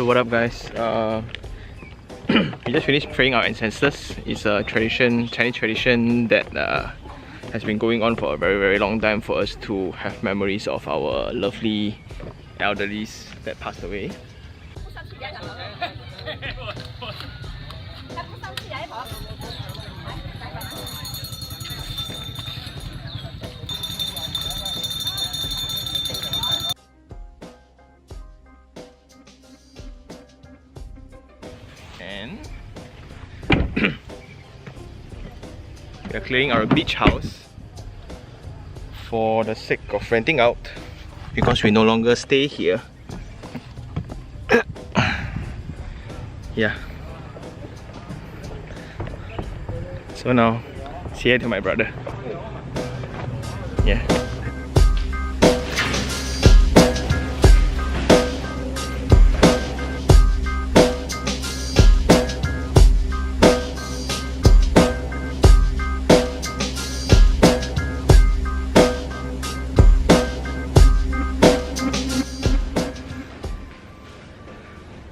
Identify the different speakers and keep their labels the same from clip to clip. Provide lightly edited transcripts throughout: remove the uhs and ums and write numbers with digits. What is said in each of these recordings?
Speaker 1: what up guys? We just finished praying our ancestors. It's a tradition, Chinese tradition that has been going on for a very long time for us to have memories of our lovely elderlies that passed away. And we are clearing our beach house for the sake of renting out because we no longer stay here. Yeah. So now, say hi to my brother. Yeah.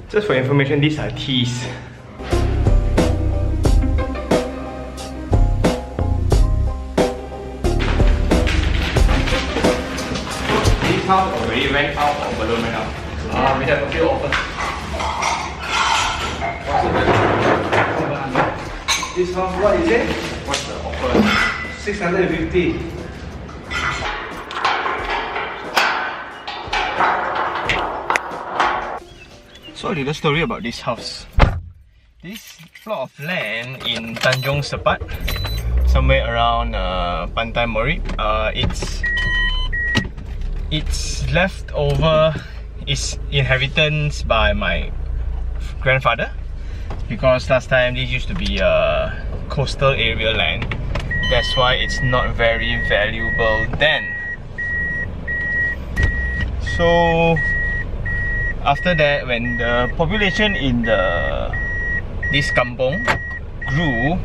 Speaker 1: Just for information, these are teas. This house already rent out or balloon rent out? We have a few offers.
Speaker 2: This house, what is it?
Speaker 1: What's the offer?
Speaker 2: 650.
Speaker 1: So a little story about this house. This plot of land in Tanjong Sepat, somewhere around Pantai Morib, it's left over, its inheritance by my grandfather, because last time this used to be a coastal area land. That's why it's not very valuable then. So after that, when the population in this kampong grew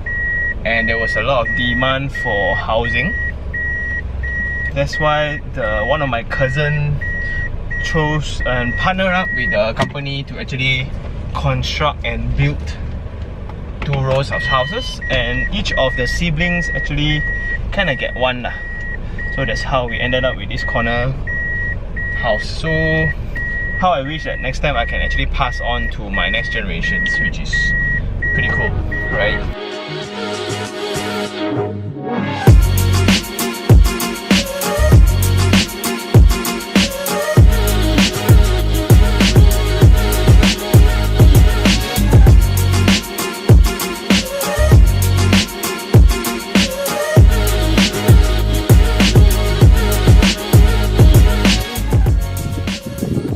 Speaker 1: and there was a lot of demand for housing, that's why one of my cousin chose and partnered up with a company to actually construct and build 2 rows of houses, and each of the siblings actually kind of get one lah. So that's how we ended up with this corner house. So how I wish that next time I can actually pass on to my next generations, which is pretty cool, right?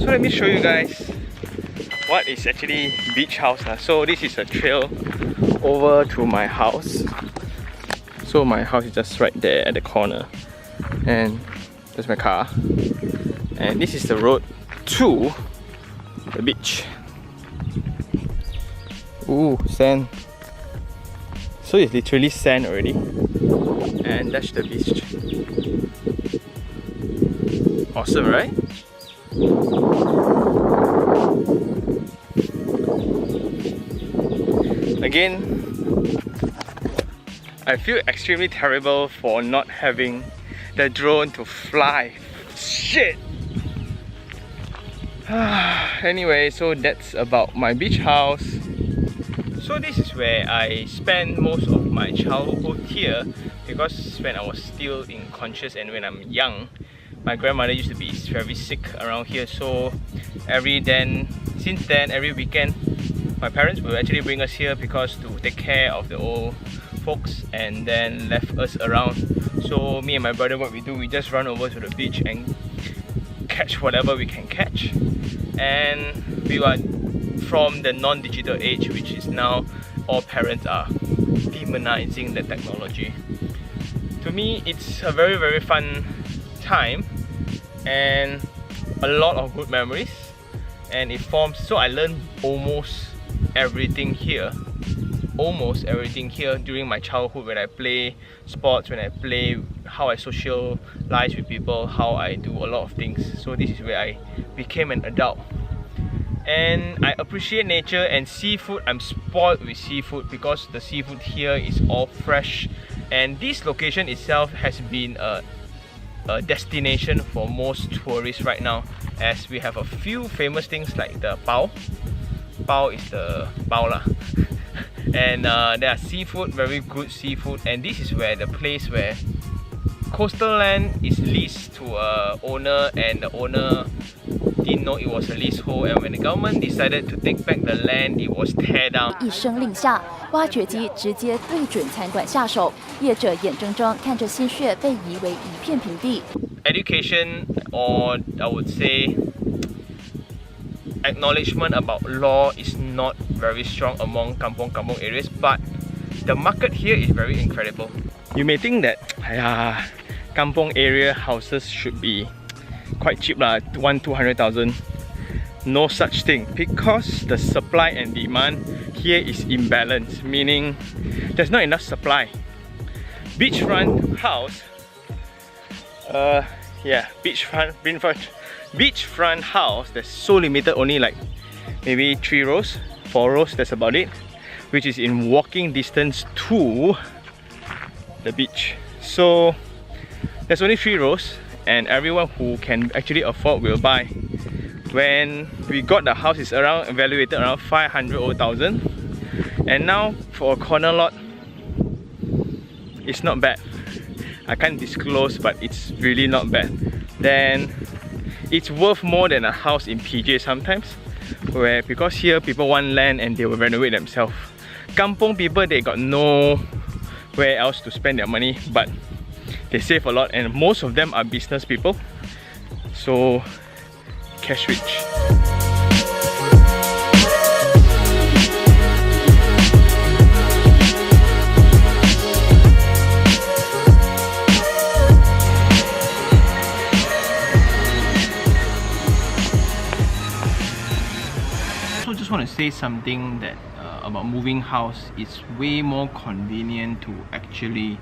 Speaker 1: Let me show you guys what is actually beach house. So this is a trail over to my house. So my house is just right there at the corner, and there's my car, and this is the road to the beach. Ooh, sand. So it's literally sand already, and that's the beach. Awesome, right? Again, I feel extremely terrible for not having the drone to fly. Shit! Anyway, so that's about my beach house. So this is where I spent most of my childhood here, because when I was still unconscious and when I'm young, my grandmother used to be very sick around here. So since then, every weekend, my parents will actually bring us here because to take care of the old folks, and then left us around. So me and my brother, what we do, we just run over to the beach and catch whatever we can catch. And we are from the non-digital age, which is now all parents are demonizing the technology. To me, it's a very fun time and a lot of good memories, and it forms, so I learned almost everything here during my childhood, when I play sports, when I play, how I socialize with people, how I do a lot of things. So this is where I became an adult. And I appreciate nature and seafood. I'm spoiled with seafood because the seafood here is all fresh. And this location itself has been a destination for most tourists right now, as we have a few famous things like the bao. Bao is the bao lah. And there are seafood, very good seafood. And this is where the place where coastal land is leased to a owner, and the owner didn't know it was a leasehold, and when the government decided to take back the land, it was tear down.
Speaker 3: 一声令下，挖掘机直接对准餐馆下手，业者眼睁睁看着心血被夷为一片平地。
Speaker 1: Education, or I would say acknowledgement about law, is not very strong among kampong areas, but the market here is very incredible. You may think that kampong area houses should be quite cheap lah, 100,000-200,000. No such thing, because the supply and demand here is imbalanced, meaning there's not enough supply. Beachfront house, beachfront house, there's so limited, only like maybe 3 rows, 4 rows, that's about it, which is in walking distance to the beach. So there's only 3 rows, and everyone who can actually afford will buy. When we got the house, it's around evaluated around 500,000, and now for a corner lot, it's not bad. I can't disclose, but it's really not bad. Then it's worth more than a house in PJ sometimes, where because here people want land and they will renovate themselves. Kampong people, they got nowhere else to spend their money, but they save a lot, and most of them are business people, so cash rich. So just want to say something that about moving house. It's way more convenient to actually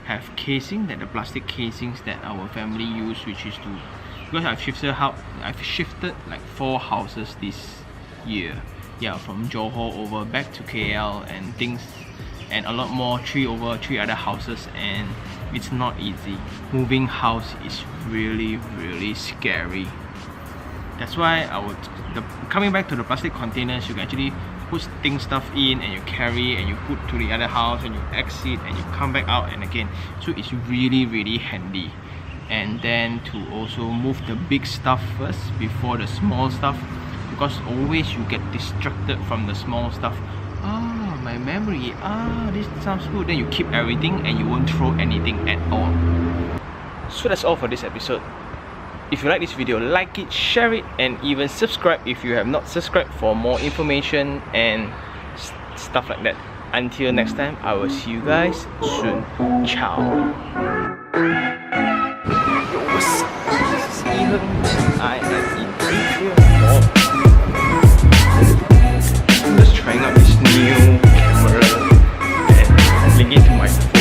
Speaker 1: have casing than the plastic casings that our family use, which is to, because I've shifted like 4 houses this year. Yeah, from Johor over back to KL and things, and a lot more, 3 other houses, and it's not easy. Moving house is really scary. That's why coming back to the plastic containers, you can actually put stuff in, and you carry, and you put to the other house, and you exit, and you come back out and again. So it's really handy. And then to also move the big stuff first before the small stuff, because always you get distracted from the small stuff. My memory, this sounds good. Then you keep everything and you won't throw anything at all. So that's all for this episode. If you like this video, like it, share it, and even subscribe if you have not subscribed for more information and stuff like that. Until next time, I will see you guys soon. Ciao. Yo, what's up? This is Iherng. I am in Iherng. I'm just trying out this new camera and linking to my phone.